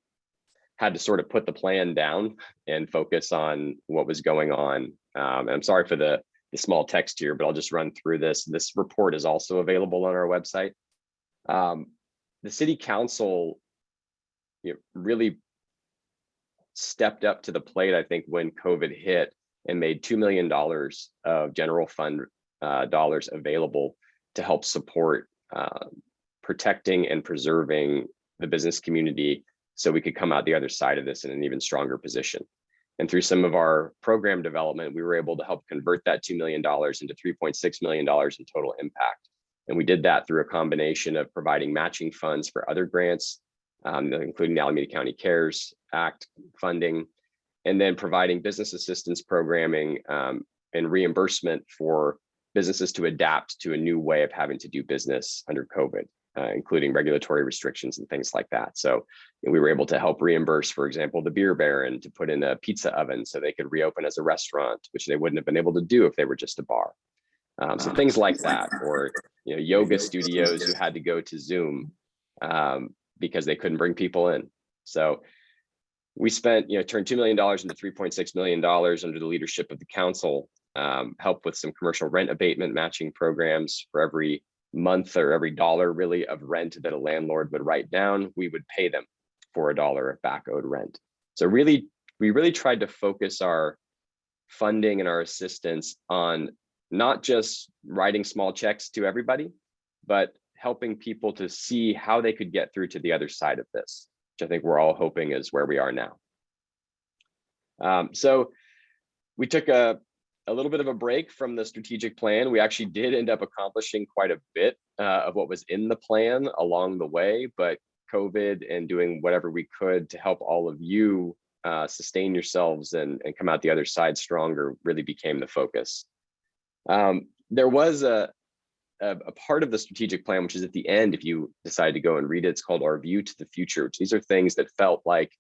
had to sort of put the plan down and focus on what was going on. And I'm sorry for the small text here, but I'll just run through this. This report is also available on our website. The city council, you know, really stepped up to the plate, I think, when COVID hit and made $2 million of general fund dollars available to help support protecting and preserving the business community so we could come out the other side of this in an even stronger position. And through some of our program development, we were able to help convert that $2 million into $3.6 million in total impact. And we did that through a combination of providing matching funds for other grants, including the Alameda County CARES Act funding, and then providing business assistance programming and reimbursement for businesses to adapt to a new way of having to do business under COVID, including regulatory restrictions and things like that. So we were able to help reimburse, for example, the Beer Baron to put in a pizza oven so they could reopen as a restaurant, which they wouldn't have been able to do if they were just a bar. So things like that, or yoga studios who had to go to Zoom because they couldn't bring people in. So we spent, turned $2 million into $3.6 million under the leadership of the council, helped with some commercial rent abatement matching programs. For every month or every dollar really of rent that a landlord would write down, we would pay them for $1 of back owed rent. So we really tried to focus our funding and our assistance on not just writing small checks to everybody, but helping people to see how they could get through to the other side of this, which I think we're all hoping is where we are now. So we took a little bit of a break from the strategic plan. We actually did end up accomplishing quite a bit of what was in the plan along the way, but COVID and doing whatever we could to help all of you sustain yourselves and come out the other side stronger really became the focus. There was a part of the strategic plan, which is at the end, if you decide to go and read it, it's called Our View to the Future. These are things that felt like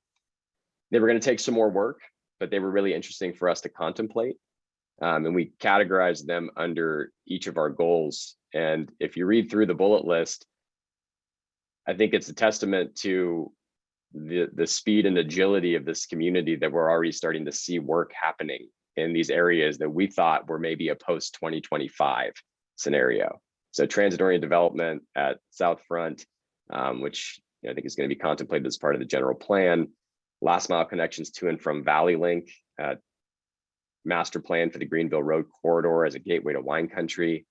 they were going to take some more work, but they were really interesting for us to contemplate. And we categorized them under each of our goals. And if you read through the bullet list, I think it's a testament to the speed and agility of this community that we're already starting to see work happening in these areas that we thought were maybe a post 2025 scenario. So transit-oriented development at South Front, which I think is going to be contemplated as part of the general plan. Last mile connections to and from Valley Link, master plan for the Greenville Road corridor as a gateway to wine country.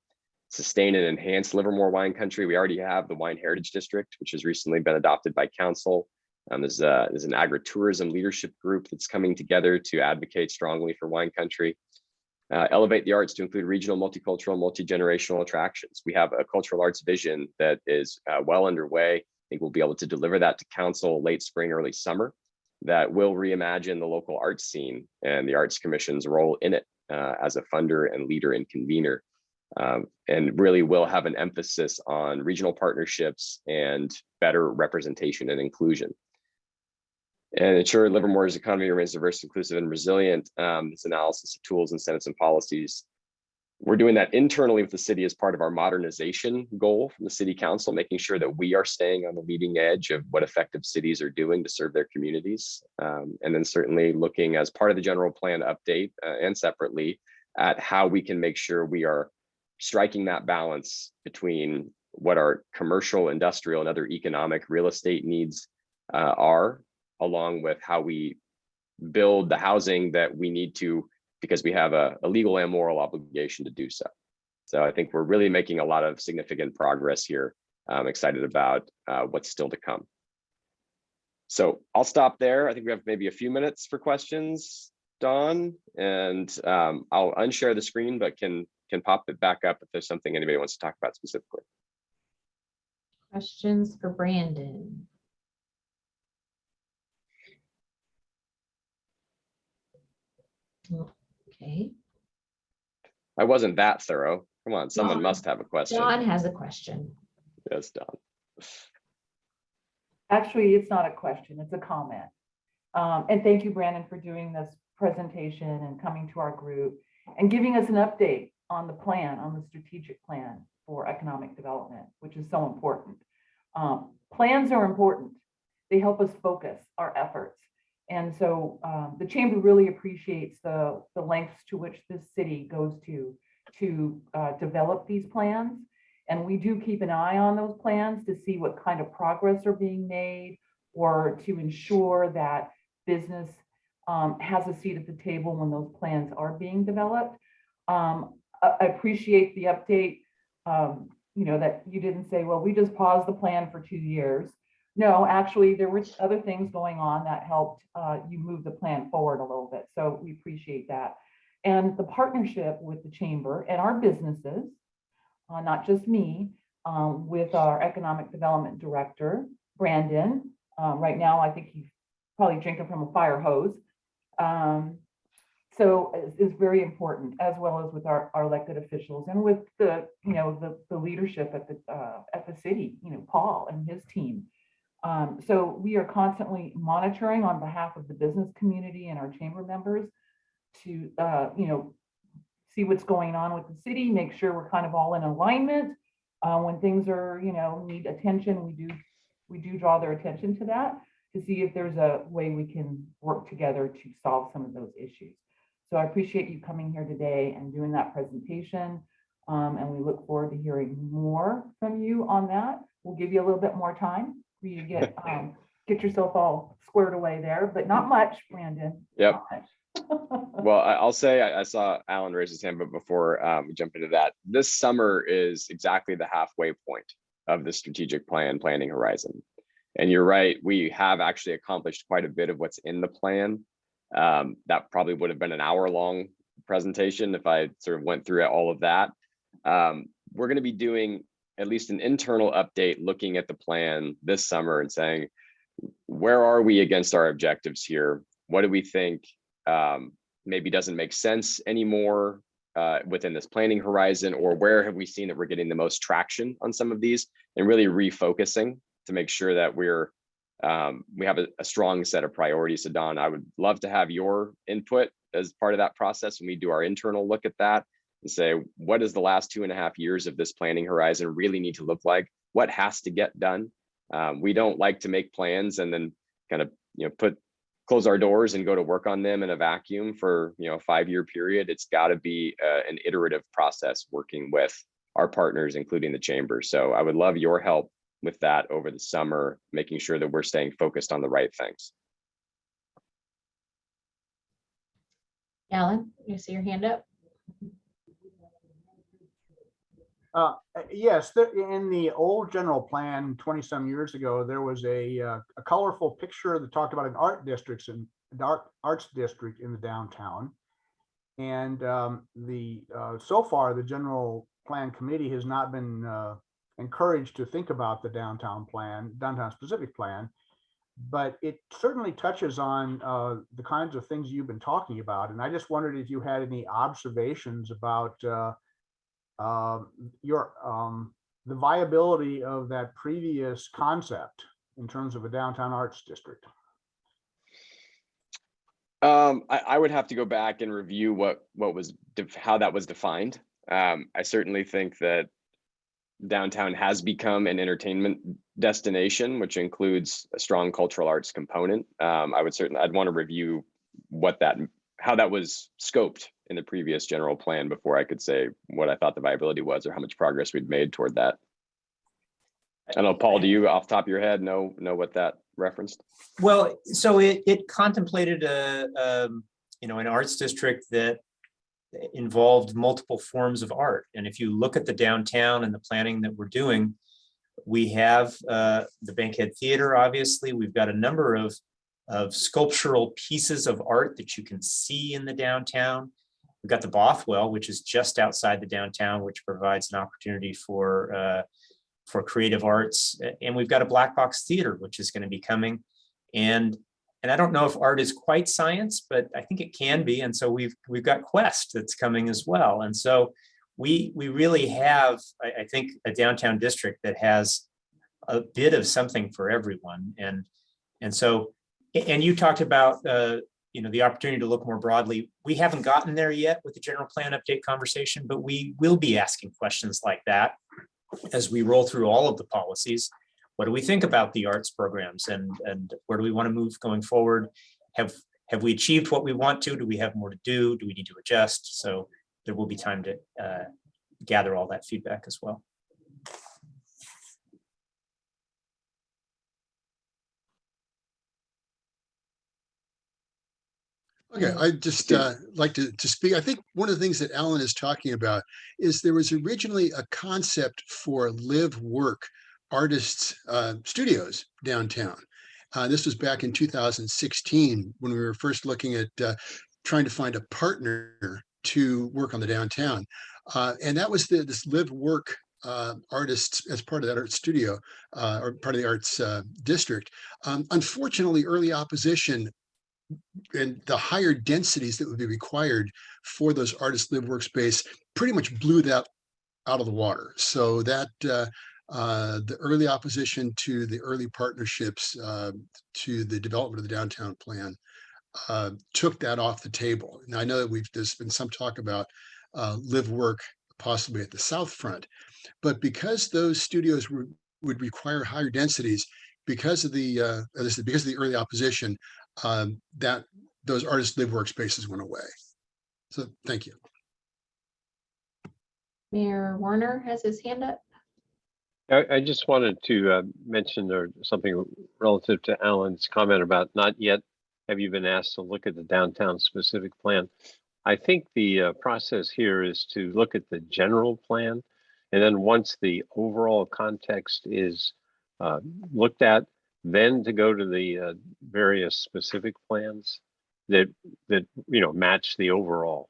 Sustain and enhance Livermore wine country. We already have the Wine Heritage District, which has recently been adopted by council. There's an agritourism leadership group that's coming together to advocate strongly for wine country. Elevate the arts to include regional, multicultural, multi-generational attractions. We have a cultural arts vision that is well underway. I think we'll be able to deliver that to council late spring, early summer, that will reimagine the local arts scene and the Arts Commission's role in it as a funder and leader and convener. And really will have an emphasis on regional partnerships and better representation and inclusion. And ensure Livermore's economy remains diverse, inclusive, and resilient. This analysis of tools, incentives, and policies. We're doing that internally with the city as part of our modernization goal from the city council, making sure that we are staying on the leading edge of what effective cities are doing to serve their communities. And then certainly looking as part of the general plan update and separately at how we can make sure we are striking that balance between what our commercial, industrial, and other economic real estate needs are, along with how we build the housing that we need to, because we have a legal and moral obligation to do so. So I think we're really making a lot of significant progress here. I'm excited about what's still to come. So I'll stop there. I think we have maybe a few minutes for questions, Dawn, and I'll unshare the screen, but can pop it back up if there's something anybody wants to talk about specifically. Questions for Brandon? Okay. I wasn't that thorough. Come on, someone Dawn. must have a question. Dawn has a question. Yes, Dawn. Actually, it's not a question, it's a comment. And thank you, Brandon, for doing this presentation and coming to our group and giving us an update on the plan, on the strategic plan for economic development, which is so important. Plans are important. They help us focus our efforts. And so the chamber really appreciates the lengths to which this city goes to develop these plans. And we do keep an eye on those plans to see what kind of progress are being made, or to ensure that business has a seat at the table when those plans are being developed. I appreciate the update, that you didn't say, well, we just paused the plan for 2 years. No, actually, there were other things going on that helped you move the plan forward a little bit. So we appreciate that. And the partnership with the chamber and our businesses, not just me, with our economic development director, Brandon. Right now, I think he's probably drinking from a fire hose. So it's very important, as well as with our elected officials and with the leadership at the city, Paul and his team. So we are constantly monitoring on behalf of the business community and our chamber members to, see what's going on with the city, make sure we're kind of all in alignment. When things are, need attention, we do draw their attention to that to see if there's a way we can work together to solve some of those issues. So I appreciate you coming here today and doing that presentation. And we look forward to hearing more from you on that. We'll give you a little bit more time for you to get yourself all squared away there, but not much, Brandon. Yep. Well, I'll say I saw Alan raise his hand, but before we jump into that, this summer is exactly the halfway point of the strategic planning horizon. And you're right, we have actually accomplished quite a bit of what's in the plan. That probably would have been an hour-long presentation if I sort of went through all of that. We're going to be doing at least an internal update, looking at the plan this summer and saying, where are we against our objectives here? What do we think maybe doesn't make sense anymore within this planning horizon, or where have we seen that we're getting the most traction on some of these, and really refocusing to make sure that we have a strong set of priorities. So Don, I would love to have your input as part of that process when we do our internal look at that and say, what does the last 2.5 years of this planning horizon really need to look like? What has to get done? We don't like to make plans and then kind of, close our doors and go to work on them in a vacuum for, a 5-year period. It's got to be an iterative process working with our partners, including the chamber. So I would love your help with that over the summer, making sure that we're staying focused on the right things. Alan, you see your hand up? Yes, in the old general plan 20 some years ago, there was a colorful picture that talked about an arts district in the downtown. And so far, the general plan committee has not been encouraged to think about the downtown specific plan, but it certainly touches on the kinds of things you've been talking about. And I just wondered if you had any observations about the viability of that previous concept in terms of a downtown arts district. I would have to go back and review how that was defined. I certainly think that downtown has become an entertainment destination, which includes a strong cultural arts component. I'd want to review how that was scoped in the previous general plan before I could say what I thought the viability was or how much progress we'd made toward that. I don't know, Paul, do you off the top of your head know what that referenced? Well, so it contemplated an arts district that involved multiple forms of art. And if you look at the downtown and the planning that we're doing, we have the Bankhead Theater, obviously. We've got a number of sculptural pieces of art that you can see in the downtown. We've got the Bothwell, which is just outside the downtown, which provides an opportunity for creative arts. And we've got a black box theater, which is going to be coming. And I don't know if art is quite science, but I think it can be. And so we've got Quest that's coming as well. And so we really have, I think, a downtown district that has a bit of something for everyone. And so, and you talked about the opportunity to look more broadly. We haven't gotten there yet with the general plan update conversation, but we will be asking questions like that as we roll through all of the policies. What do we think about the arts programs and where do we want to move going forward? Have we achieved what we want to? Do we have more to do? Do we need to adjust? So there will be time to gather all that feedback as well. Okay, I'd just like to speak. I think one of the things that Alan is talking about is there was originally a concept for live work artists studios downtown. This was back in 2016 when we were first looking at trying to find a partner to work on the downtown. And that was this live work artists as part of that art studio or part of the arts district. Unfortunately, early opposition and the higher densities that would be required for those artists live workspace pretty much blew that out of the water. So that the early opposition to the early partnerships to the development of the downtown plan took that off the table. And I know that there's been some talk about live work possibly at the South Front, but because those studios would require higher densities, because of the early opposition, that those artists live workspaces went away. So thank you. Mayor Warner has his hand up. I just wanted to mention something relative to Alan's comment about not yet have you been asked to look at the downtown specific plan. I think the process here is to look at the general plan, and then once the overall context is looked at, then to go to the various specific plans that match the overall.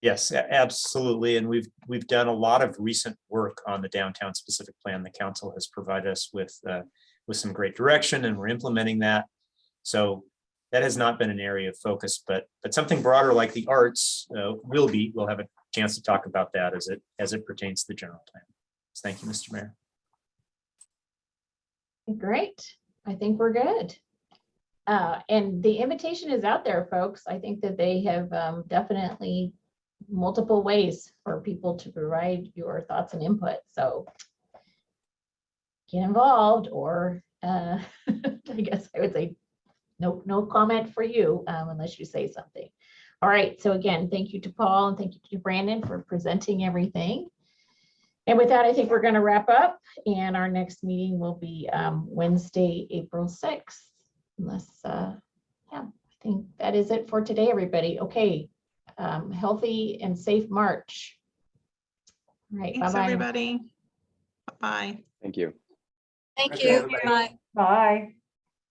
Yes, absolutely. And we've done a lot of recent work on the downtown specific plan. The council has provided us with some great direction, and we're implementing that. So that has not been an area of focus, but something broader like the arts we'll have a chance to talk about that as it pertains to the general plan. So thank you, Mr. Mayor. Great. I think we're good. And the invitation is out there, folks. I think that they have definitely multiple ways for people to provide your thoughts and input. So get involved, or I guess I would say no comment for you unless you say something. All right, so again, thank you to Paul and thank you to Brandon for presenting everything. And with that, I think we're going to wrap up, and our next meeting will be Wednesday, April 6th. Unless, yeah, I think that is it for today, everybody. Okay, healthy and safe March. All right, Thanks, bye-bye. everybody. Bye-bye. Thank you. Thank Okay, you. everybody. Bye. Bye.